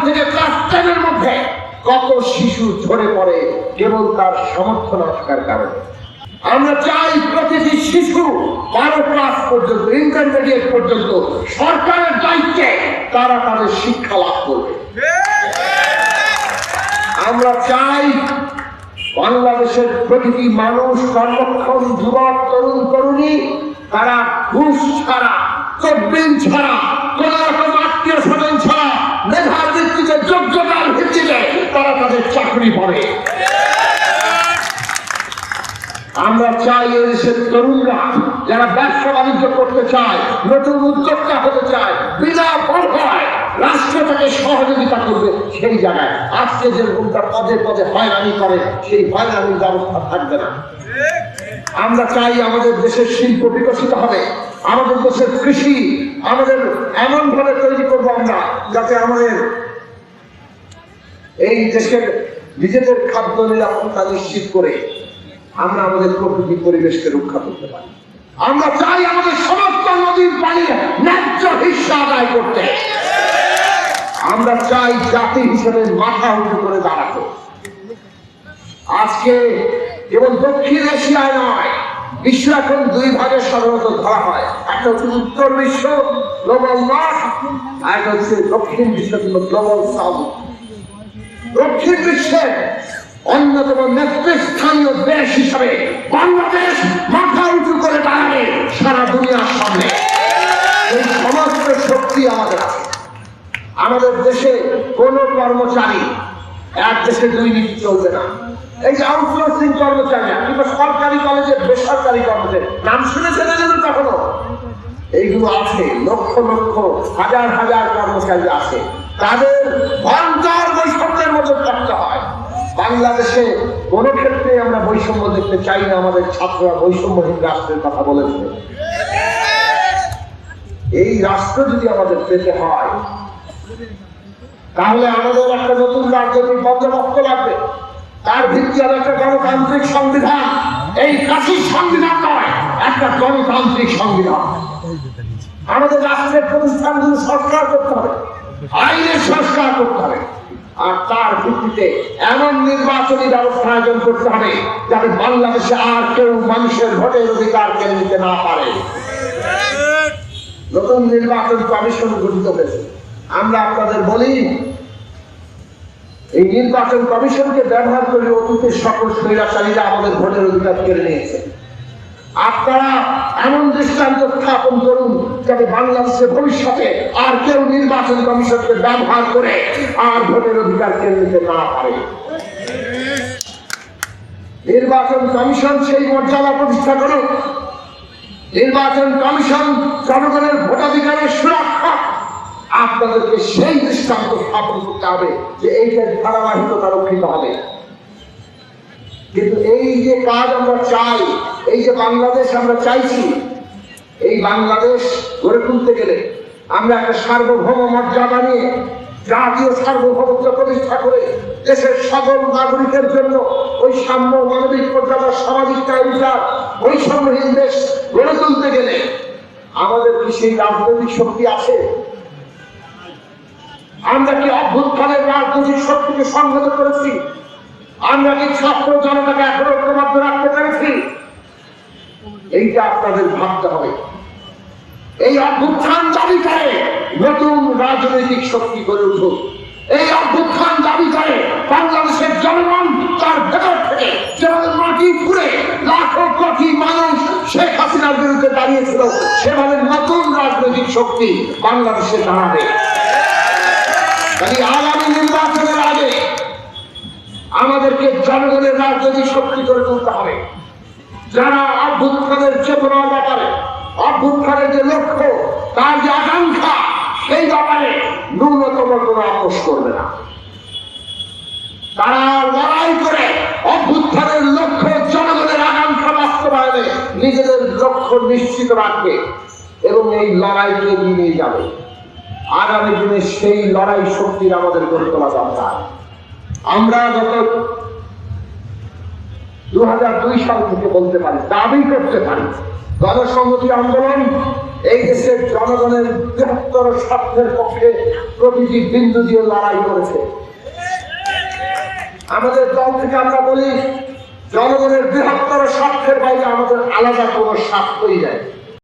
থেকে ক্লাস 10 এর মধ্যে কত শিশু ঝরে পড়ে কেবল তার সামর্থ্য না থাকার কারণে। আমরা চাই প্রতিটি শিশু 12 ক্লাস পর্যন্ত, ইন্টারমিডিয়েট পর্যন্ত সরকারের দায়িত্বে তারা তাদের শিক্ষা লাভ করবে। আমরা চাই বাংলাদেশের প্রতিটি মানুষ, কর্মক্ষম যুবক, তরুণ তরুণী, তারা ঘুষ ছাড়া, তদবির ছাড়া, কোন রকম আত্মীয় স্বজন ছাড়া, মেধার ভিত্তিতে, যোগ্যতার ভিত্তিতে তারা তাদের চাকরি পাবে। আমরা চাই এদেশের তরুণরা যারা ব্যবসা বাণিজ্য করতে চায়, নতুন উদ্যোক্তা হতে চায়, বিনা পর্যায়ে রাষ্ট্র তাকে সহযোগিতা করবে। সেই জায়গায় আজকে যেরকম তার পদে পদে হয়রানি করে, সেই হয়রানির ব্যবস্থা থাকবে না। আমরা চাই আমাদের দেশের শিল্প বিকশিত হবে, আমাদের দেশের কৃষি আমাদের এমন ভাবে তৈরি করবো আমরা যাতে আমাদের এই দেশের নিজেদের খাদ্য নিরাপত্তা নিশ্চিত করে আমরা আমাদের প্রকৃতি পরিবেশকে রক্ষা করতে পারি। আমরা চাই আমাদের সমস্ত নদীর পানির ন্যায্য হিস্সা আদায় করতে। আমরা চাই জাতি হিসেবে মাথা উঁচু করে দাঁড়াতে। আজকে কেবল দক্ষিণ এশিয়ায় নয়, বিশ্ব এখন দুই ভাগে সাধারণত ধরা হয়। একটা হচ্ছে উত্তর বিশ্ব, গ্লোবাল নর্থ, আর একটা হচ্ছে দক্ষিণ বিশ্ব, গ্লোবাল সাউথ। দক্ষিণ বিশ্বের অন্যতম নেতৃস্থানীয় দেশ হিসাবে বাংলাদেশ মাথা উঁচু করে দাঁড়াবে সারা দুনিয়ার সামনে। এই সমস্ত শক্তি আমাদের আছে। আমাদের দেশে কোন কর্মচারী এক দেশে দুই নীতি চলবে না। এই যে আউটসোর্সিং কর্মচারী কিংবা সরকারি কলেজে বেসরকারি কর্মচারী নাম শুনেছেন কখনো? এইগুলো আছে, লক্ষ লক্ষ হাজার হাজার কর্মচারী আছে। তাদের ভয়ঙ্কর বৈষম্যের মধ্যে থাকতে হয়। বাংলাদেশে কোন ক্ষেত্রে আমরা বৈষম্য দেখতে চাই না। আমাদের ছাত্ররা বৈষম্যহীন রাষ্ট্রের কথা বলেছে। এই রাষ্ট্র যদি আমাদের পেতে হয় তাহলে আমাদের একটা নতুন রাজনৈতিক বন্দোবস্ত লাগবে। তার ভিত্তি হবে একটা গণতান্ত্রিক সংবিধান। এই কাশির সংবিধান নয়, একটা গণতান্ত্রিক সংবিধান। আমাদের রাষ্ট্রের প্রতিষ্ঠানগুলো সংস্কার করতে হবে, আইনের সংস্কার করতে হবে, আর তার ভিত্তিতে এমন নির্বাচনী ব্যবস্থা আয়োজন করতে হবে যাতে বাংলাদেশে আর কেউ মানুষের ভোটের অধিকার কেড়ে নিতে না পারে। নতুন নির্বাচন কমিশন গঠিত হয়েছে। আমরা আপনাদের বলি, এই নির্বাচন কমিশনকে ব্যবহার করে অতীতের সকল স্বৈরাচারীরা আমাদের ভোটের অধিকার কেড়ে নিয়েছে। আপনারা এমন দৃষ্টান্ত স্থাপন করুন যাতে বাংলাদেশের ভবিষ্যতে আর কেউ নির্বাচন কমিশনকে ব্যবহার করে আর ভোটের অধিকার কেড়ে নিতে না পারে। নির্বাচন কমিশন সেই মর্যাদা প্রতিষ্ঠা করুন। নির্বাচন কমিশন জনগণের ভোটাধিকারের সুরক্ষা। আপনাদেরকে সেই দৃষ্টান্ত স্থাপন করতে হবে যে এইটার ধারাবাহিকতা রক্ষিত হবে। কিন্তু এই যে কাজ আমরা চাই, এই যে বাংলাদেশ আমরা চাইছি, এই বাংলাদেশ গড়ে তুলতে গেলে আমরা একটা সার্বভৌম মর্যাদা নিয়ে জাতীয় সার্বভৌমত্ব প্রতিষ্ঠা করে দেশের সকল নাগরিকের জন্য ওই সাম্য, মানবিক মর্যাদা, সামাজিক ন্যায় বিচার, বৈষম্যহীন দেশ গড়ে তুলতে গেলে আমাদের কি সেই রাজনৈতিক শক্তি আছে? আমরা কি অভ্যুত্থানের রাজনৈতিক শক্তিকে সংহত করেছি? আমরা কি ছাত্র জনতাকে এখনো ঐক্যবদ্ধ রাখতে পেরেছি? এইটা আপনাদের ভাবতে হবে। এই অভ্যুত্থান দাবি করে নতুন রাজনৈতিক শক্তি গড়ে উঠুক। এই অভ্যুত্থান দাবি করে বাংলাদেশের জনগণ তার ভেতর থেকে যেভাবে মাটি খুঁড়ে লাখো কোটি মানুষ শেখ হাসিনার বিরুদ্ধে দাঁড়িয়েছিল, সেভাবে নতুন রাজনৈতিক শক্তি বাংলাদেশে দাঁড়াবে। আগামী নির্বাচনের আগে আমাদেরকে জনগণের রাজনৈতিক শক্তি করে তুলতে হবে, যারা অভ্যুত্থানের চেতনার ব্যাপারে, অভ্যুত্থানের যে লক্ষ্য, তার যে আকাঙ্ক্ষা, সেই ব্যাপারে ন্যূনতম কোনো আপোষ করবে না। তারা লড়াই করে অভ্যুত্থানের লক্ষ্য, জনগণের আকাঙ্ক্ষা বাস্তবায়নে নিজেদের লক্ষ্য নিশ্চিত রাখবে এবং এই লড়াইকে নিয়ে যাবে। আগামী দিনে সেই লড়াই শক্তির আমাদের গড়ে তোলা দরকার। আমরা গত 2002 সাল থেকে বলতে পারি, দাবি করতে পারি, গণসংহতি আন্দোলন এই দেশের জনগণের বৃহত্তর স্বার্থের পক্ষে প্রতিটি বিন্দু দিয়ে লড়াই করেছে। আমাদের দল থেকে আমরা বলি জনগণের বৃহত্তর স্বার্থের বাইরে আমাদের আলাদা কোনো স্বার্থই নাই।